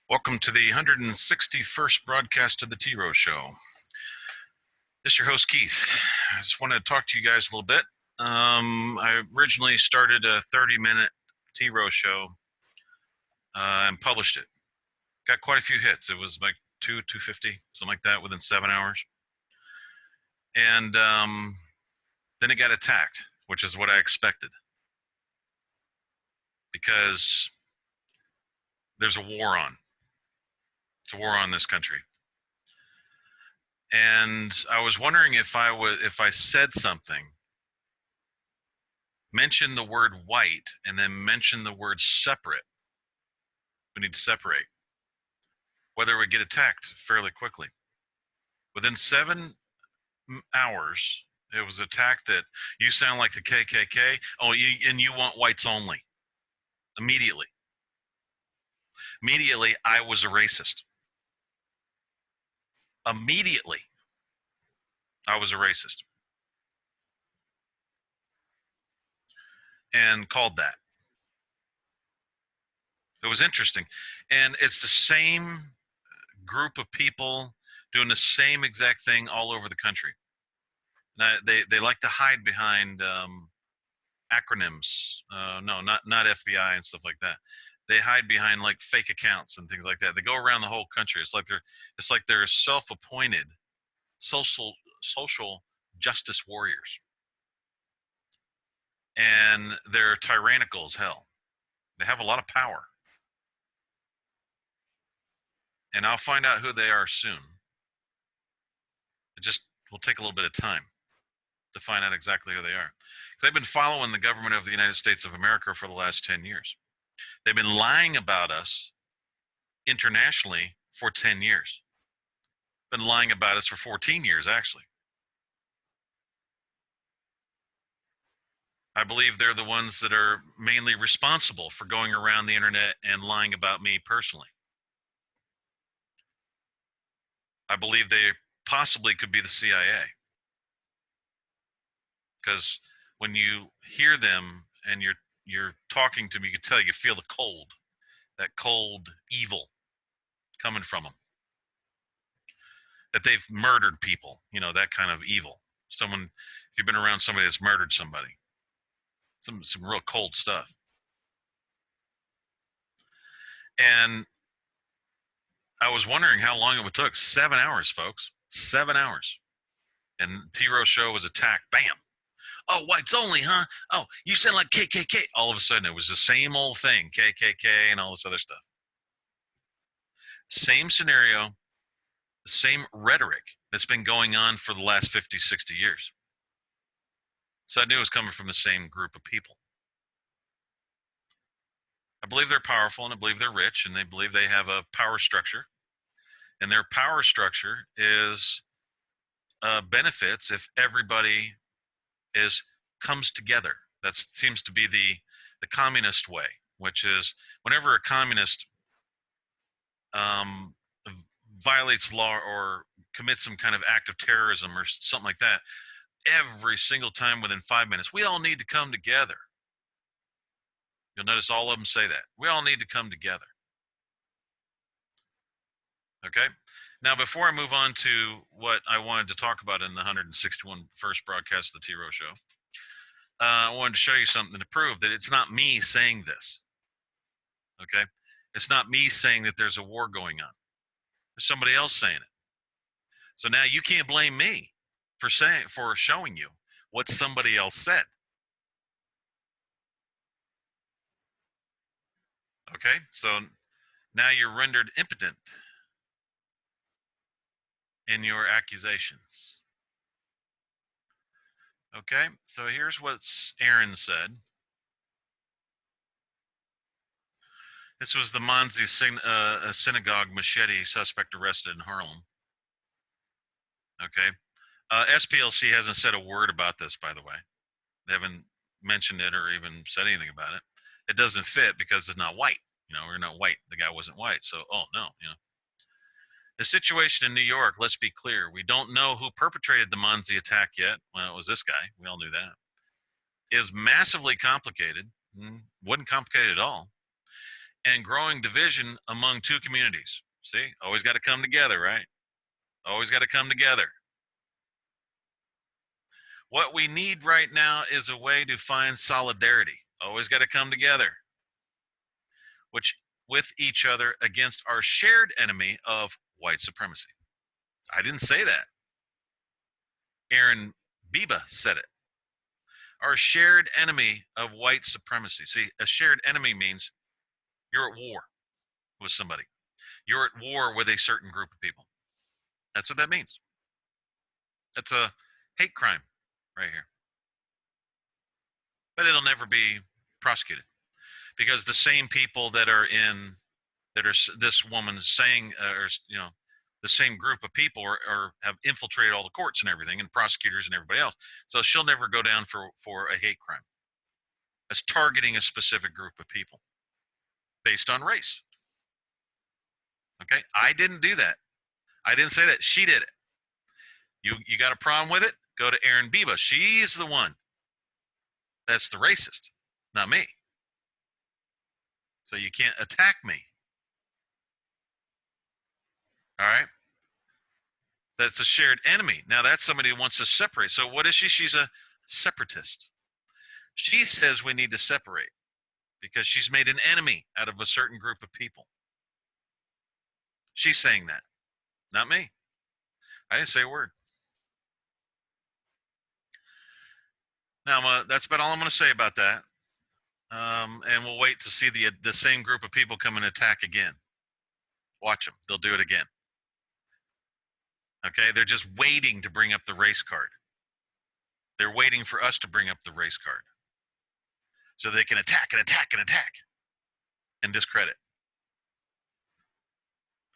Welcome to the 161st broadcast of the T-Row Show. This is your host, Keith. I just wanted to talk to you guys a little bit. I originally started a 30-minute T-Row show and published it. Got quite a few hits. It was like 250, something like that, within 7 hours. And then it got attacked, which is what I expected. Because there's a war on. It's a war on this country. And I was wondering if I said something, mention the word white, and then mention the word separate. We need to separate. Whether it would get attacked fairly quickly. Within 7 hours, it was attacked that you sound like the KKK. Oh, and you want whites only. Immediately, I was a racist. Immediately, I was a racist. And called that. It was interesting. And it's the same group of people doing the same exact thing all over the country. Now, they like to hide behind acronyms. No, not FBI and stuff like that. They hide behind like fake accounts and things like that. They go around the whole country. It's like they're self-appointed social justice warriors, and they're tyrannical as hell. They have a lot of power, and I'll find out who they are soon. It just will take a little bit of time to find out exactly who they are. Because they've been following the government of the United States of America for the last 10 years. They've been lying about us internationally for 10 years. Been lying about us for 14 years, actually. I believe they're the ones that are mainly responsible for going around the internet and lying about me personally. I believe they possibly could be the CIA. Because when you hear them and you're talking to them, you can tell, you feel the cold, that cold evil coming from them. That they've murdered people, that kind of evil. Someone, if you've been around somebody that's murdered somebody, some real cold stuff. And I was wondering how long it would take. 7 hours, folks. 7 hours. And T-Row Show was attacked. Bam. Oh, whites only, huh? Oh, you sound like KKK. All of a sudden, it was the same old thing, KKK and all this other stuff. Same scenario, same rhetoric that's been going on for the last 50, 60 years. So I knew it was coming from the same group of people. I believe they're powerful, and I believe they're rich, and they believe they have a power structure. And their power structure is benefits if everybody comes together. That seems to be the communist way, which is whenever a communist violates law or commits some kind of act of terrorism or something like that, every single time within 5 minutes, we all need to come together. You'll notice all of them say that. We all need to come together. Okay? Now, before I move on to what I wanted to talk about in the 161st broadcast of the T-Row Show, I wanted to show you something to prove that it's not me saying this. Okay? It's not me saying that there's a war going on. There's somebody else saying it. So now you can't blame me for showing you what somebody else said. Okay? So now you're rendered impotent in your accusations. Okay? So here's what Aaron said. This was the Monsey synagogue machete suspect arrested in Harlem. Okay. SPLC hasn't said a word about this, by the way. They haven't mentioned it or even said anything about it. It doesn't fit because it's not white. We're not white. The guy wasn't white. So, oh, no, The situation in New York, let's be clear. We don't know who perpetrated the Monsey attack yet. Well, it was this guy. We all knew that. It is massively complicated. Wasn't complicated at all. and growing division among two communities. See, always got to come together, right? Always got to come together. What we need right now is a way to find solidarity. Always got to come together, which with each other against our shared enemy of white supremacy. I didn't say that. Aaron Biba said it. Our shared enemy of white supremacy. See, a shared enemy means you're at war with somebody. You're at war with a certain group of people. That's what that means. That's a hate crime right here. But it'll never be prosecuted because the same people that are this woman saying, or the same group of people are have infiltrated all the courts and everything, and prosecutors and everybody else. So she'll never go down for a hate crime. As targeting a specific group of people based on race. Okay, I didn't do that. I didn't say that. She did it. You got a problem with it? Go to Aaron Biba. She's the one that's the racist, not me. So you can't attack me. All right? That's a shared enemy. Now that's somebody who wants to separate. So what is she? She's a separatist. She says we need to separate because she's made an enemy out of a certain group of people. She's saying that, not me. I didn't say a word. Now, that's about all I'm going to say about that. And we'll wait to see the same group of people come and attack again. Watch them. They'll do it again. Okay? They're just waiting to bring up the race card. They're waiting for us to bring up the race card so they can attack and attack and attack and discredit.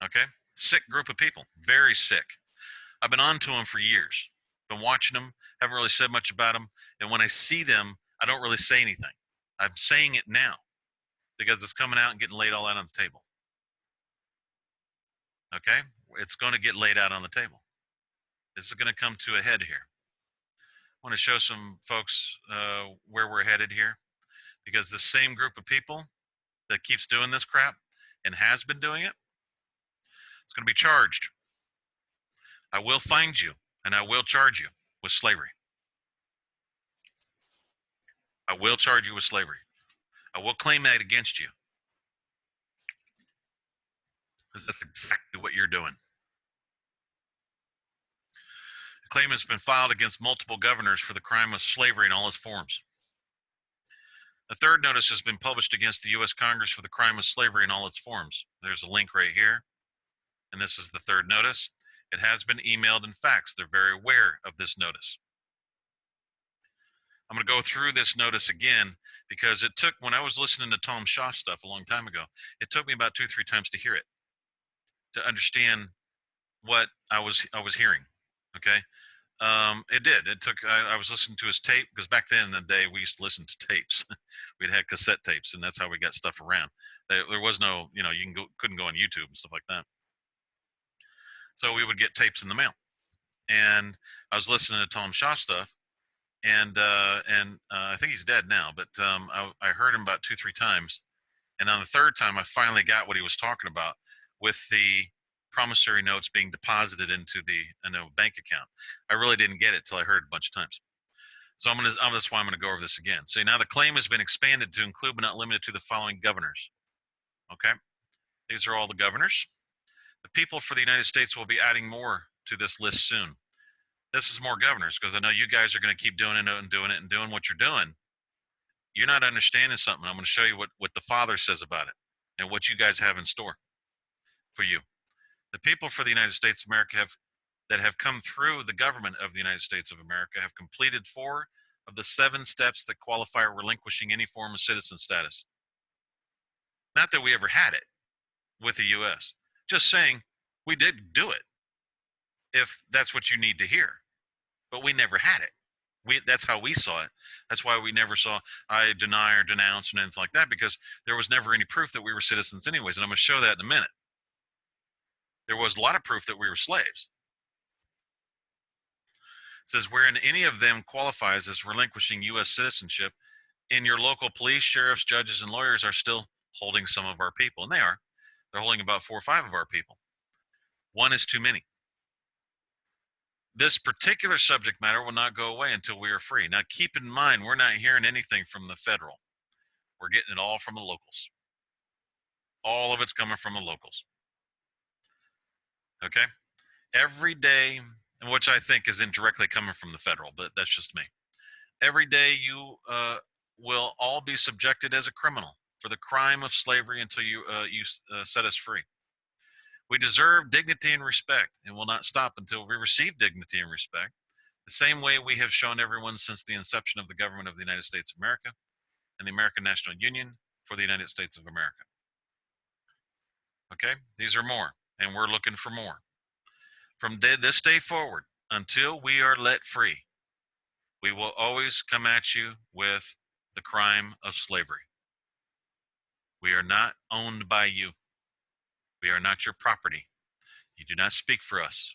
Okay? Sick group of people. Very sick. I've been on to them for years. Been watching them. Haven't really said much about them. And when I see them, I don't really say anything. I'm saying it now because it's coming out and getting laid all out on the table. Okay? It's going to get laid out on the table. This is going to come to a head here. I want to show some folks where we're headed here because the same group of people that keeps doing this crap and has been doing it, it's going to be charged. I will find you and I will charge you with slavery. I will charge you with slavery. I will claim that against you. That's exactly what you're doing. A claim has been filed against multiple governors for the crime of slavery in all its forms. A third notice has been published against the U.S. Congress for the crime of slavery in all its forms. There's a link right here, and this is the third notice. It has been emailed and faxed. They're very aware of this notice. I'm going to go through this notice again because it took, when I was listening to Tom Shaw stuff a long time ago, it took me about 2-3 times to hear it, to understand what I was hearing. Okay. It did. It took. I was listening to his tape because back then in the day we used to listen to tapes. We'd had cassette tapes, and that's how we got stuff around. There was no, you couldn't go on YouTube and stuff like that. So we would get tapes in the mail, and I was listening to Tom Shaw stuff, and I think he's dead now, but I heard him about 2-3 times, and on the third time I finally got what he was talking about with the promissory notes being deposited into the bank account. I really didn't get it till I heard it a bunch of times. So that's why I'm going to go over this again. So now the claim has been expanded to include but not limited to the following governors. Okay, these are all the governors. The people for the United States will be adding more to this list soon. This is more governors because I know you guys are going to keep doing it and doing it and doing what you're doing. You're not understanding something. I'm going to show you what the Father says about it and what you guys have in store for you. The people for the United States of America that have come through the government of the United States of America have completed 4 of the 7 steps that qualify relinquishing any form of citizen status. Not that we ever had it with the U.S. Just saying we did do it, if that's what you need to hear. But we never had it. That's how we saw it. That's why we never saw I deny or denounce and anything like that, because there was never any proof that we were citizens anyways. And I'm going to show that in a minute. There was a lot of proof that we were slaves. It says, wherein any of them qualifies as relinquishing U.S. citizenship, and your local police, sheriffs, judges, and lawyers are still holding some of our people, and they are. They're holding about 4 or 5 of our people. One is too many. This particular subject matter will not go away until we are free. Now, keep in mind, we're not hearing anything from the federal. We're getting it all from the locals. All of it's coming from the locals. Okay? Every day, and which I think is indirectly coming from the federal, but that's just me. Every day you will all be subjected as a criminal for the crime of slavery until you set us free. We deserve dignity and respect and will not stop until we receive dignity and respect, the same way we have shown everyone since the inception of the government of the United States of America and the American National Union for the United States of America. Okay? These are more, and we're looking for more. From this day forward, until we are let free, we will always come at you with the crime of slavery. We are not owned by you. We are not your property. You do not speak for us.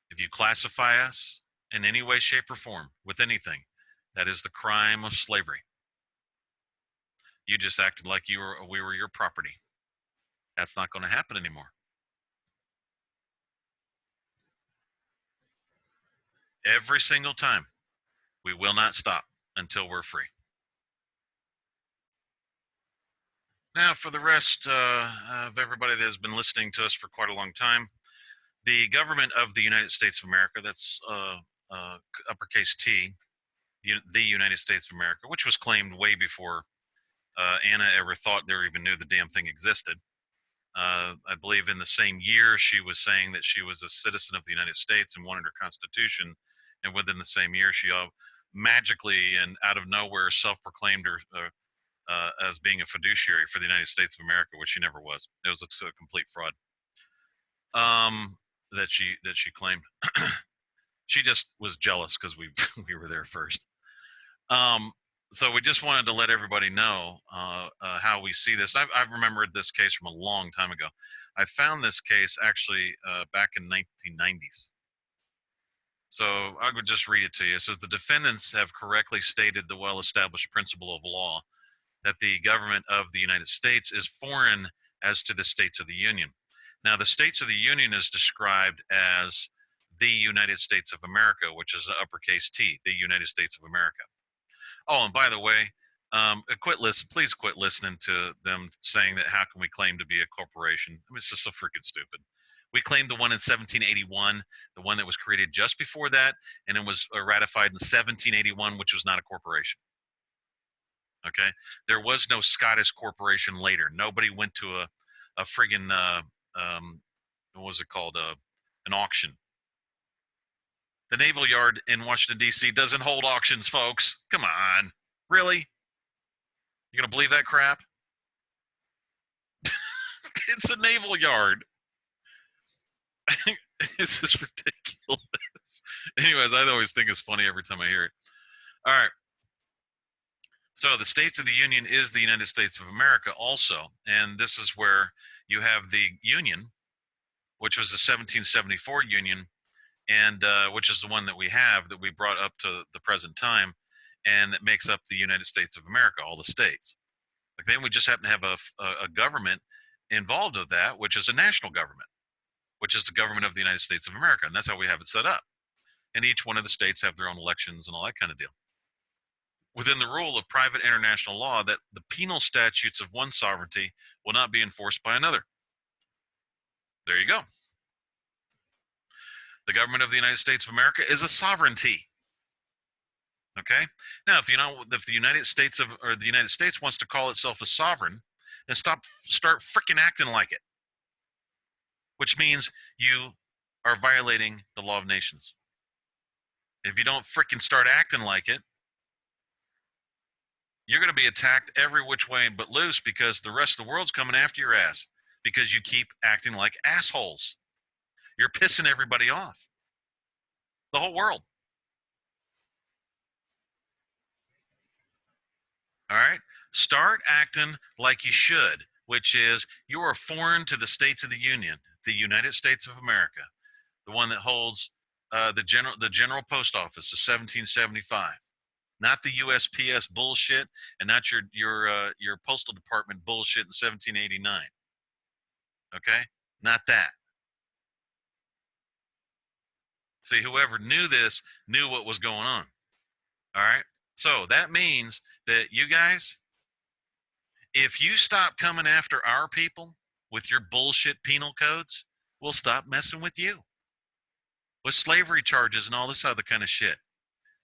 If you classify us in any way, shape, or form with anything, that is the crime of slavery. You just acted like we were your property. That's not going to happen anymore. Every single time, we will not stop until we're free. Now, for the rest of everybody that has been listening to us for quite a long time, the government of the United States of America, that's uppercase T, the United States of America, which was claimed way before Anna ever thought there even knew the damn thing existed. I believe in the same year she was saying that she was a citizen of the United States and wanted her constitution, and within the same year she magically and out of nowhere self-proclaimed her as being a fiduciary for the United States of America, which she never was. It was a complete fraud that she claimed. She just was jealous because we were there first. So we just wanted to let everybody know how we see this. I've remembered this case from a long time ago. I found this case actually back in 1990s. So I would just read it to you. It says, the defendants have correctly stated the well-established principle of law that the government of the United States is foreign as to the states of the Union. Now, the states of the Union is described as the United States of America, which is uppercase T, the United States of America. Oh, and by the way, please quit listening to them saying that how can we claim to be a corporation? I mean, it's just so freaking stupid. We claimed the one in 1781, the one that was created just before that, and it was ratified in 1781, which was not a corporation. Okay? There was no Scottish corporation later. Nobody went to a friggin', what was it called? An auction. The Naval Yard in Washington, D.C. doesn't hold auctions, folks. Come on. Really? You going to believe that crap? It's a naval yard. It's just ridiculous. Anyways, I always think it's funny every time I hear it. All right. So the States of the Union is the United States of America also. And this is where you have the Union, which was the 1774 Union, and which is the one that we have that we brought up to the present time, and that makes up the United States of America, all the states. Like then we just happen to have a government involved with that, which is a national government, which is the government of the United States of America, and that's how we have it set up. And each one of the states have their own elections and all that kind of deal. Within the rule of private international law, that the penal statutes of one sovereignty will not be enforced by another. There you go. The government of the United States of America is a sovereignty. Okay. Now, if the United States the United States wants to call itself a sovereign, then start freaking acting like it. Which means you are violating the law of nations. If you don't freaking start acting like it, you're going to be attacked every which way but loose, because the rest of the world's coming after your ass because you keep acting like assholes. You're pissing everybody off. The whole world. All right? Start acting like you should, which is you are foreign to the states of the Union, the United States of America, the one that holds the general post office, the 1775. not the USPS bullshit, and not your postal department bullshit in 1789. Okay, not that. See, whoever knew this knew what was going on. All right, so that means that you guys, if you stop coming after our people with your bullshit penal codes, we'll stop messing with you with slavery charges and all this other kind of shit.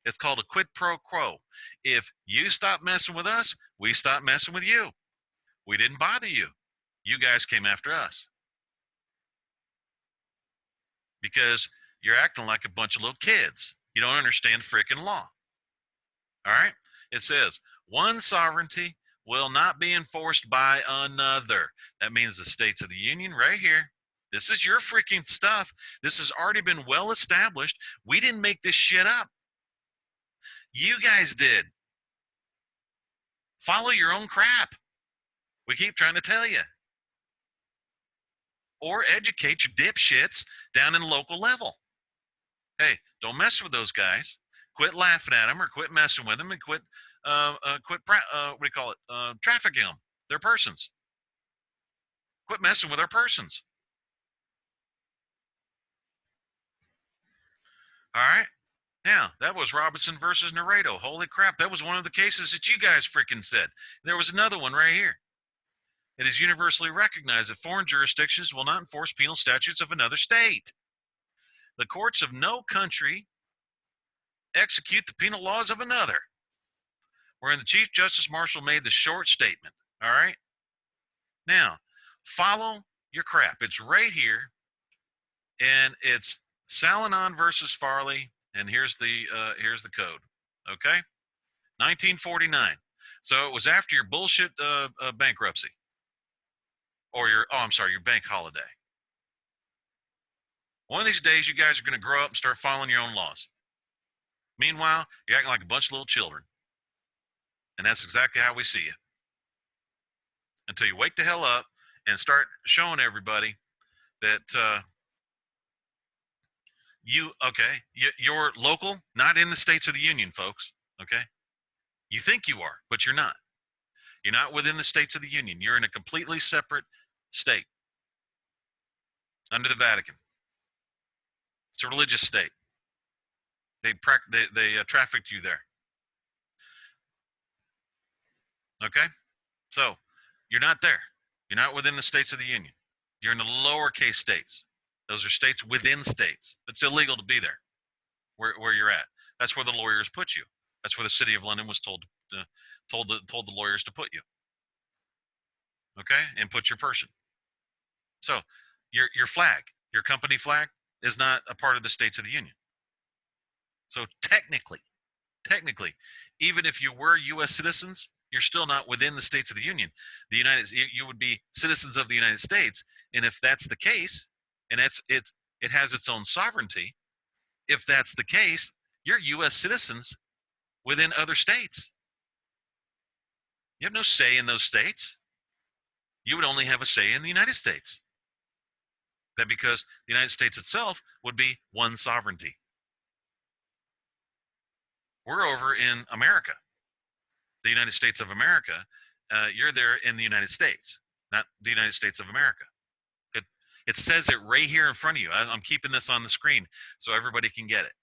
It's called a quid pro quo. If you stop messing with us, we stop messing with you. We didn't bother you. You guys came after us because you're acting like a bunch of little kids. You don't understand freaking law. All right? It says, one sovereignty will not be enforced by another. That means the states of the union right here. This is your freaking stuff. This has already been well established. We didn't make this shit up. You guys did. Follow your own crap. We keep trying to tell you. Or educate your dipshits down in local level. Hey, don't mess with those guys. Quit laughing at them, or quit messing with them, and quit what do you call it? Trafficking them. They're persons. Quit messing with our persons. All right. Now, that was Robinson versus Naredo. Holy crap, that was one of the cases that you guys freaking said. There was another one right here. It is universally recognized that foreign jurisdictions will not enforce penal statutes of another state. The courts of no country execute the penal laws of another. Wherein the Chief Justice Marshall made the short statement. All right? Now, follow your crap. It's right here. And it's Salonon versus Farley. And here's the code. Okay? 1949. So it was after your bullshit bankruptcy. Or your bank holiday. One of these days, you guys are going to grow up and start following your own laws. Meanwhile, you're acting like a bunch of little children. And that's exactly how we see you. Until you wake the hell up and start showing everybody that you're local, not in the states of the union, folks. Okay? You think you are, but you're not. You're not within the states of the union. You're in a completely separate state under the Vatican. It's a religious state. They trafficked you there. Okay? So, you're not there. You're not within the states of the union. You're in the lowercase states. Those are states within states. It's illegal to be there where you're at. That's where the lawyers put you. That's where the city of London was told the lawyers to put you. Okay? And put your person. So, your flag, your company flag is not a part of the states of the union. So technically, even if you were US citizens, you're still not within the states of the union. You would be citizens of the United States, and if that's the case, and it has its own sovereignty, if that's the case, you're US citizens within other states. You have no say in those states. You would only have a say in the United States. That because the United States itself would be one sovereignty. We're over in America, the United States of America. You're there in the United States, not the United States of America. It says it right here in front of you. I'm keeping this on the screen so everybody can get it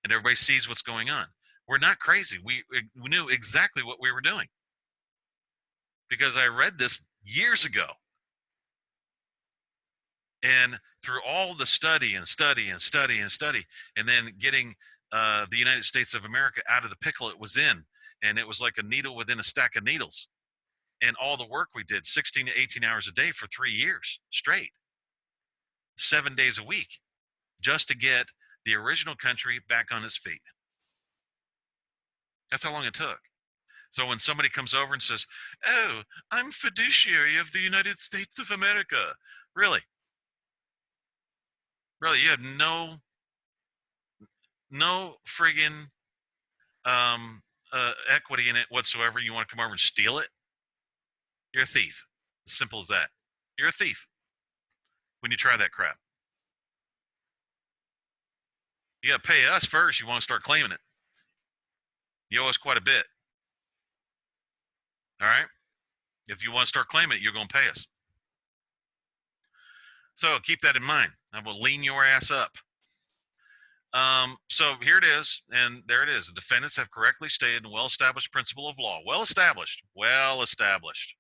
and everybody sees what's going on. We're not crazy. We knew exactly what we were doing because I read this years ago. And through all the study, and then getting the United States of America out of the pickle it was in, and it was like a needle within a stack of needles. And all the work we did, 16 to 18 hours a day for 3 years straight, 7 days a week, just to get the original country back on its feet. That's how long it took. So when somebody comes over and says, "Oh, I'm fiduciary of the United States of America," really, you have no friggin' equity in it whatsoever. You want to come over and steal it? You're a thief. As simple as that. You're a thief when you try that crap. You got to pay us first. You want to start claiming it. You owe us quite a bit. All right. If you want to start claiming it, you're going to pay us. So keep that in mind. I will lean your ass up. So here it is, and there it is. The defendants have correctly stated a well-established principle of law. Well-established. Well-established.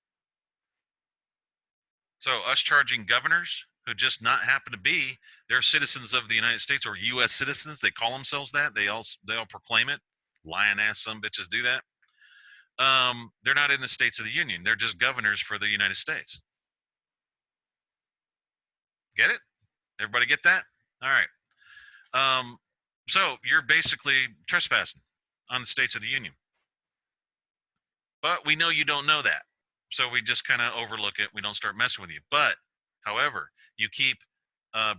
So us charging governors who just not happen to be, they're citizens of the United States or U.S. citizens. They call themselves that. They all proclaim it. Lying ass some bitches do that. They're not in the states of the union. They're just governors for the United States. Get it? Everybody get that? All right. So you're basically trespassing on the states of the union. But we know you don't know that. So we just kind of overlook it. We don't start messing with you. But, however, you keep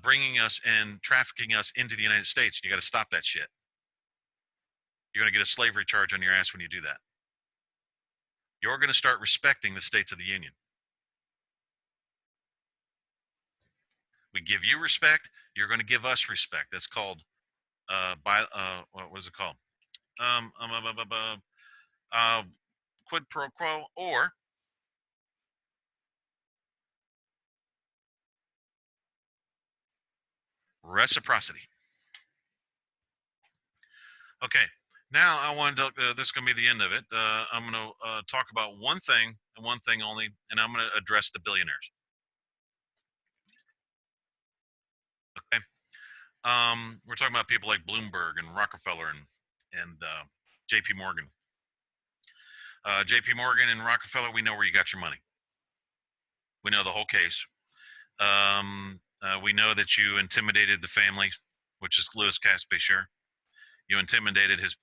bringing us and trafficking us into the United States. You got to stop that shit. You're going to get a slavery charge on your ass when you do that. You're going to start respecting the states of the union. We give you respect. You're going to give us respect. That's called what is it called? Quid pro quo or reciprocity. Okay, now I wanted to, this is going to be the end of it. I'm going to talk about one thing and one thing only, and I'm going to address the billionaires. Okay, we're talking about people like Bloomberg and Rockefeller and J.P. Morgan. J.P. Morgan and Rockefeller, we know where you got your money. We know the whole case. We know that you intimidated the family, which is Louis Caspasher. You intimidated his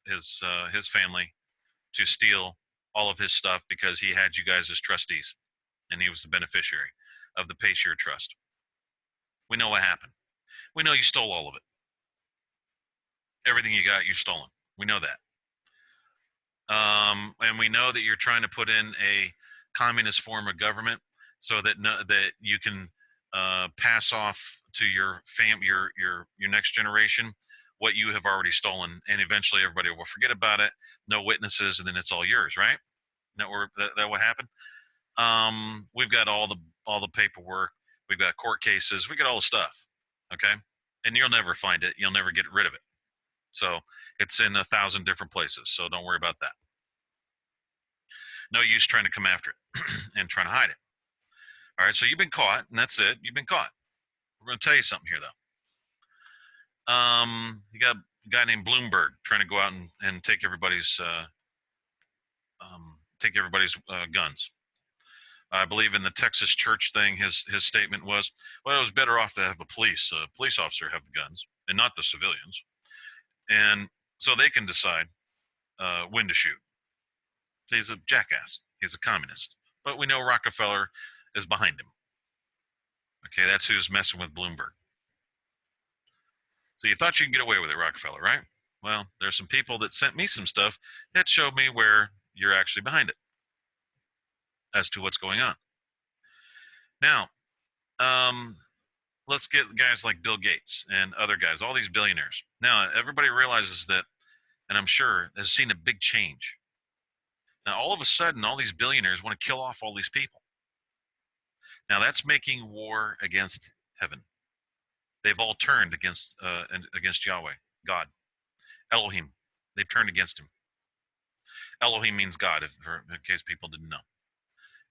family to steal all of his stuff because he had you guys as trustees, and he was the beneficiary of the Payshare Trust. We know what happened. We know you stole all of it. Everything you got, you stolen. We know that. And we know that you're trying to put in a communist form of government so that that you can pass off to your next generation what you have already stolen, and eventually everybody will forget about it. No witnesses, and then it's all yours, right? That what happened. We've got all the paperwork. We've got court cases. We got all the stuff. Okay, and you'll never find it. You'll never get rid of it. So it's in 1,000 different places. So don't worry about that. No use trying to come after it and trying to hide it. All right, so you've been caught, and that's it. You've been caught. We're going to tell you something here, though. You got a guy named Bloomberg trying to go out and take everybody's guns. I believe in the Texas church thing, his statement was, well, it was better off to have a police officer have the guns and not the civilians. And so they can decide when to shoot. So he's a jackass. He's a communist. But we know Rockefeller is behind him. Okay, that's who's messing with Bloomberg. So you thought you could get away with it, Rockefeller, right? Well, there's some people that sent me some stuff that showed me where you're actually behind it as to what's going on. Now, let's get guys like Bill Gates and other guys, all these billionaires. Now, everybody realizes that, and I'm sure has seen a big change. Now, all of a sudden, all these billionaires want to kill off all these people. Now, that's making war against heaven. They've all turned against Yahweh, God, Elohim. They've turned against him. Elohim means God, in case people didn't know.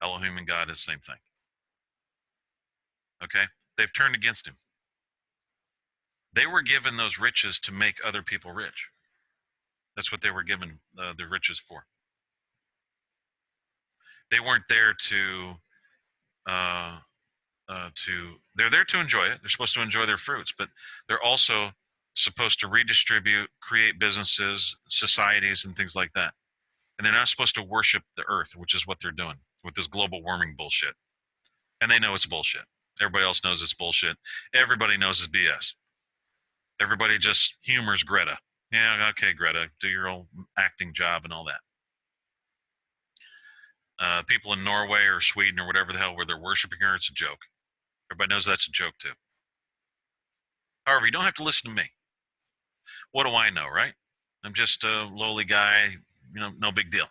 Elohim and God is the same thing. Okay? They've turned against him. They were given those riches to make other people rich. That's what they were given the riches for. They weren't there they're there to enjoy it. They're supposed to enjoy their fruits, but they're also supposed to redistribute, create businesses, societies, and things like that. And they're not supposed to worship the earth, which is what they're doing with this global warming bullshit. And they know it's bullshit. Everybody else knows it's bullshit. Everybody knows it's BS. Everybody just humors Greta. Yeah, okay, Greta, do your old acting job and all that. People in Norway or Sweden or whatever the hell where they're worshiping her, it's a joke. Everybody knows that's a joke too. However, you don't have to listen to me. What do I know, right? I'm just a lowly guy no big deal.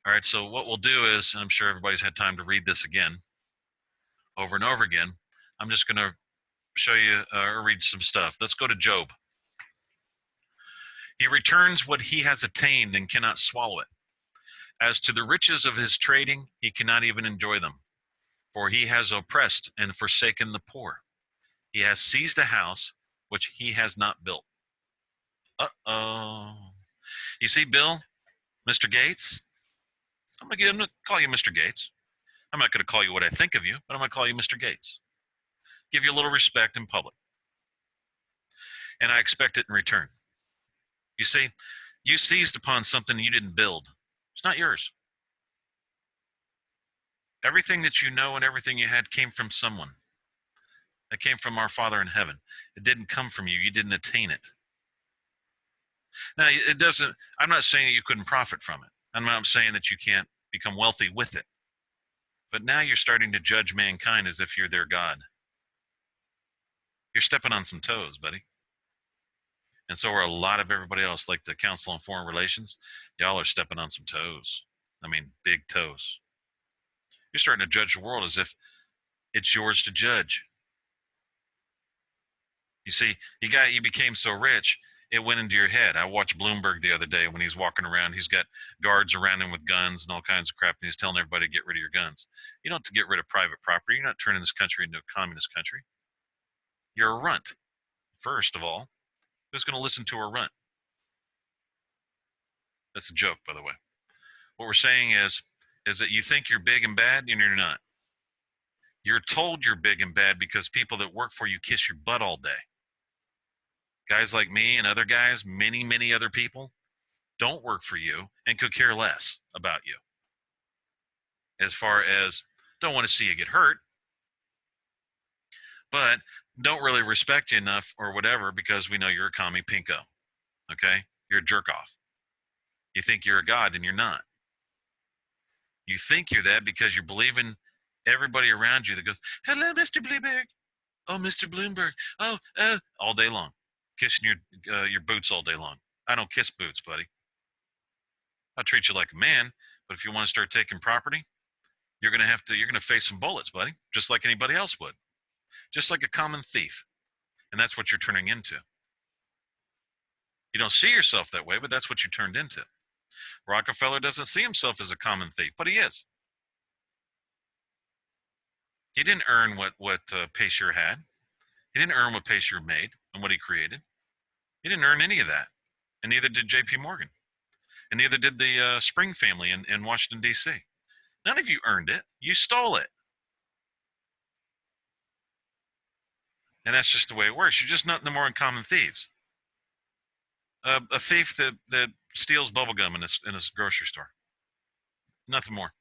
All right, so what we'll do is, I'm sure everybody's had time to read this again, over and over again. I'm just going to show you or read some stuff. Let's go to Job. He returns what he has attained and cannot swallow it. As to the riches of his trading, he cannot even enjoy them, for he has oppressed and forsaken the poor. He has seized a house which he has not built. Uh-oh. You see, Bill, Mr. Gates, I'm going to call you Mr. Gates. I'm not going to call you what I think of you, but I'm going to call you Mr. Gates. Give you a little respect in public. And I expect it in return. You see, you seized upon something you didn't build. It's not yours. Everything that you know and everything you had came from someone. It came from our Father in heaven. It didn't come from you. You didn't attain it. Now, it doesn't, I'm not saying that you couldn't profit from it. I'm not saying that you can't become wealthy with it. But now you're starting to judge mankind as if you're their God. You're stepping on some toes, buddy. And so are a lot of everybody else, like the Council on Foreign Relations. Y'all are stepping on some toes. I mean, big toes. You're starting to judge the world as if it's yours to judge. You see, you became so rich, it went into your head. I watched Bloomberg the other day when he's walking around. He's got guards around him with guns and all kinds of crap, and he's telling everybody to get rid of your guns. You don't have to get rid of private property. You're not turning this country into a communist country. You're a runt. First of all, who's going to listen to a runt? That's a joke, by the way. What we're saying is that you think you're big and bad, and you're not. You're told you're big and bad because people that work for you kiss your butt all day. Guys like me and other guys, many, many other people, don't work for you and could care less about you. As far as don't want to see you get hurt, but don't really respect you enough or whatever because we know you're a commie pinko. Okay? You're a jerk off. You think you're a god and you're not. You think you're that because you're believing everybody around you that goes, hello, Mr. Bloomberg. Oh, Mr. Bloomberg. Oh, all day long. Kissing your boots all day long. I don't kiss boots, buddy. I'll treat you like a man, but if you want to start taking property, you're going to face some bullets, buddy, just like anybody else would. Just like a common thief. And that's what you're turning into. You don't see yourself that way, but that's what you turned into. Rockefeller doesn't see himself as a common thief, but he is. He didn't earn what Paysure had. He didn't earn what Paysure made and what he created. He didn't earn any of that. And neither did J.P. Morgan. And neither did the Spring family in Washington, D.C. None of you earned it. You stole it. And that's just the way it works. You're just nothing more than common thieves. A thief that steals bubblegum in a grocery store. Nothing more.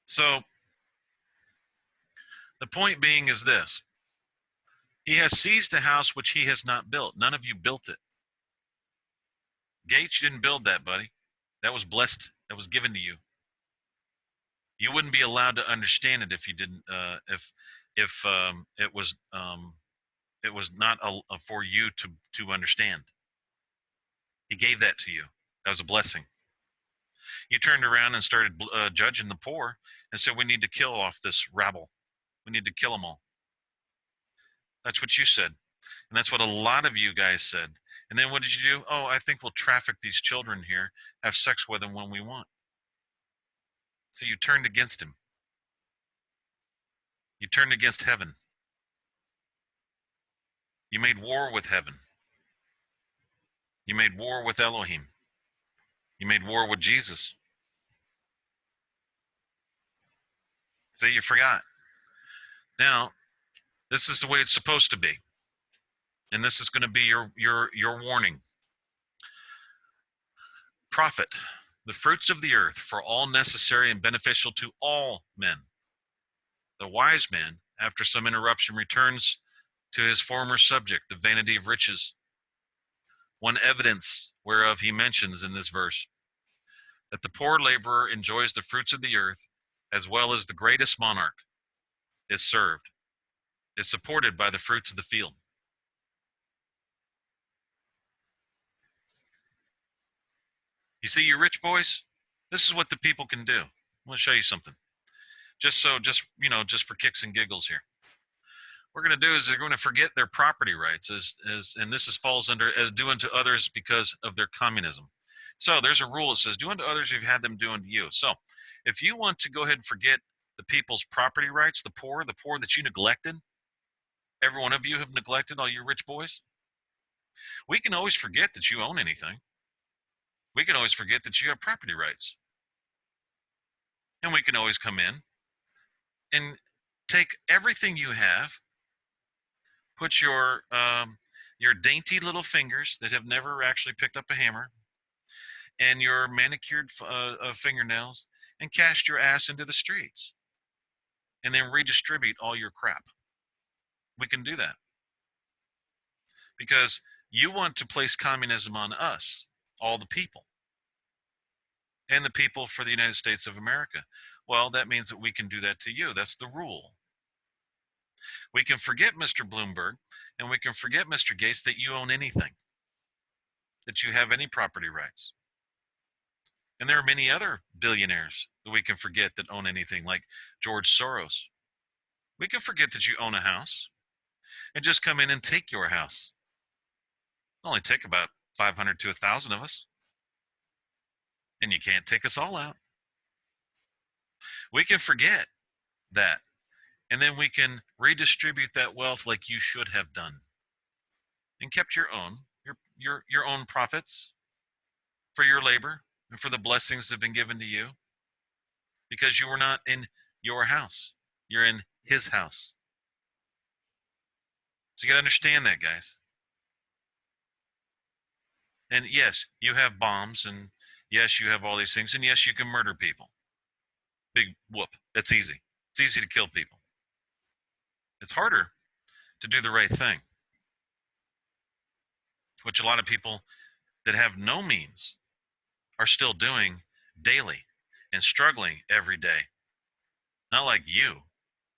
So the point being is this. He has seized a house which he has not built. None of you built it. Gates, you didn't build that, buddy. That was blessed. That was given to you. You wouldn't be allowed to understand it if you didn't. If it was not for you to understand. He gave that to you. That was a blessing. You turned around and started judging the poor and said, we need to kill off this rabble. We need to kill them all. That's what you said. And that's what a lot of you guys said. And then what did you do? Oh, I think we'll traffic these children here, have sex with them when we want. So you turned against him. You turned against heaven. You made war with heaven. You made war with Elohim. You made war with Jesus. So you forgot. Now, this is the way it's supposed to be. And this is going to be your warning. Profit the fruits of the earth for all necessary and beneficial to all men. The wise man, after some interruption, returns to his former subject, the vanity of riches. One evidence whereof he mentions in this verse, that the poor laborer enjoys the fruits of the earth as well as the greatest monarch is served, is supported by the fruits of the field. You see, you rich boys, this is what the people can do. I'm going to show you something. Just for kicks and giggles here. What we're going to do is they're going to forget their property rights and this falls under as do unto others because of their communism. So there's a rule that says do unto others you've had them do unto you. So if you want to go ahead and forget the people's property rights, the poor that you neglected, every one of you have neglected, all you rich boys, we can always forget that you own anything. We can always forget that you have property rights. And we can always come in and take everything you have, put your dainty little fingers that have never actually picked up a hammer and your manicured fingernails and cast your ass into the streets and then redistribute all your crap. We can do that because you want to place communism on us, all the people, and the people for the United States of America. Well, that means that we can do that to you. That's the rule. We can forget Mr. Bloomberg and we can forget Mr. Gates that you own anything, that you have any property rights. And there are many other billionaires that we can forget that own anything, like George Soros. We can forget that you own a house and just come in and take your house. It'll only take about 500 to 1,000 of us. And you can't take us all out. We can forget that. And then we can redistribute that wealth like you should have done. And kept your own profits for your labor and for the blessings that have been given to you. Because you were not in your house. You're in his house. So you got to understand that, guys. And yes, you have bombs, and yes, you have all these things, and yes, you can murder people. Big whoop. That's easy. It's easy to kill people. It's harder to do the right thing, which a lot of people that have no means are still doing daily and struggling every day. Not like you,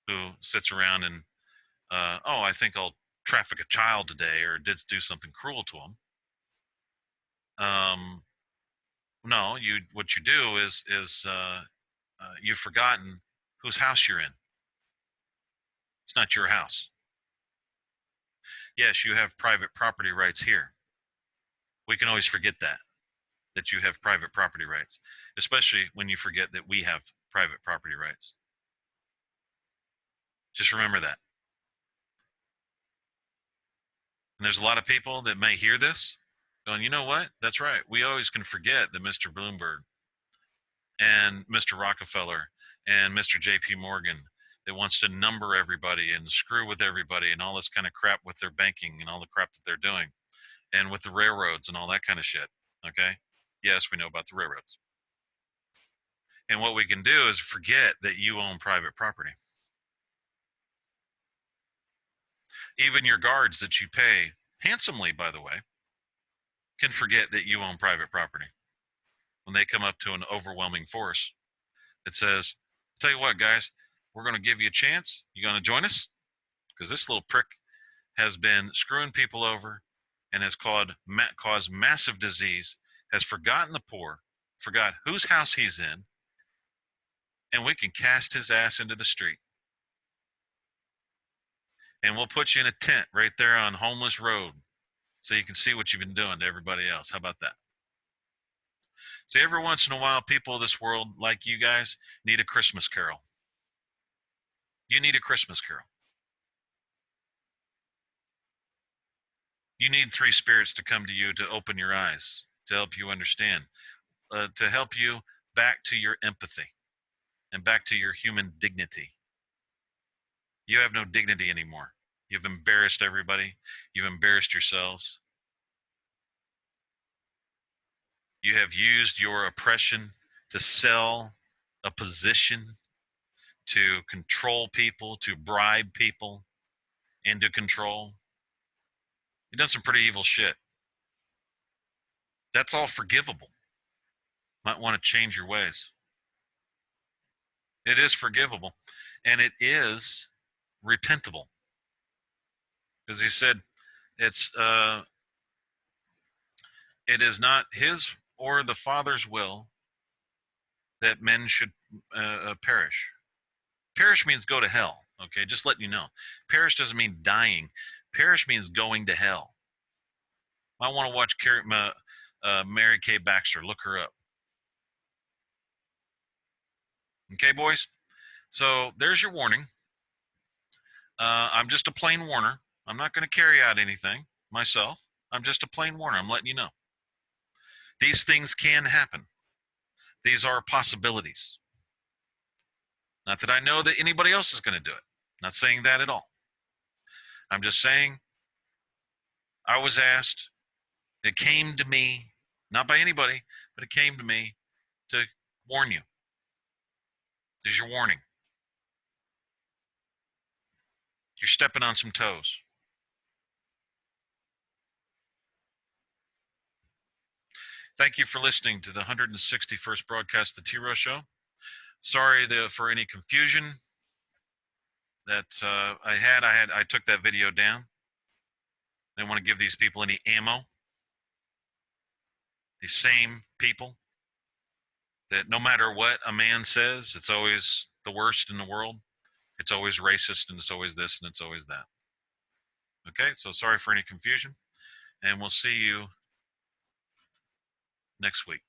who sits around and, I think I'll traffic a child today or did do something cruel to him. No, what you do is you've forgotten whose house you're in. It's not your house. Yes, you have private property rights here. We can always forget that you have private property rights, especially when you forget that we have private property rights. Just remember that. And there's a lot of people that may hear this going, you know what? That's right. We always can forget that Mr. Bloomberg and Mr. Rockefeller and Mr. JP Morgan that wants to number everybody and screw with everybody and all this kind of crap with their banking and all the crap that they're doing and with the railroads and all that kind of shit. Okay? Yes, we know about the railroads. And what we can do is forget that you own private property. Even your guards that you pay handsomely, by the way, can forget that you own private property. When they come up to an overwhelming force that says, tell you what, guys, we're going to give you a chance. You going to join us? Because this little prick has been screwing people over and has caused massive disease, has forgotten the poor, forgot whose house he's in, and we can cast his ass into the street. And we'll put you in a tent right there on Homeless Road so you can see what you've been doing to everybody else. How about that? See, every once in a while, people of this world, like you guys, need a Christmas carol. You need a Christmas carol. You need three spirits to come to you to open your eyes, to help you understand, to help you back to your empathy and back to your human dignity. You have no dignity anymore. You've embarrassed everybody. You've embarrassed yourselves. You have used your oppression to sell a position, to control people, to bribe people into control. You've done some pretty evil shit. That's all forgivable. Might want to change your ways. It is forgivable, and it is repentable. Because he said it is not his or the Father's will that men should perish. Perish means go to hell. Okay, just letting you know. Perish doesn't mean dying. Perish means going to hell. I want to watch Mary Kay Baxter. Look her up. Okay, boys. So there's your warning. I'm just a plain warner. I'm not going to carry out anything myself. I'm just a plain warner. I'm letting you know. These things can happen. These are possibilities. Not that I know that anybody else is going to do it. Not saying that at all. I'm just saying I was asked. It came to me, not by anybody, but it came to me to warn you. There's your warning. You're stepping on some toes. Thank you for listening to the 161st broadcast of the T Row Show. Sorry for any confusion that I took that video down. I didn't want to give these people any ammo. These same people that no matter what a man says, it's always the worst in the world. It's always racist, and it's always this, and it's always that. Okay, so sorry for any confusion, and we'll see you next week.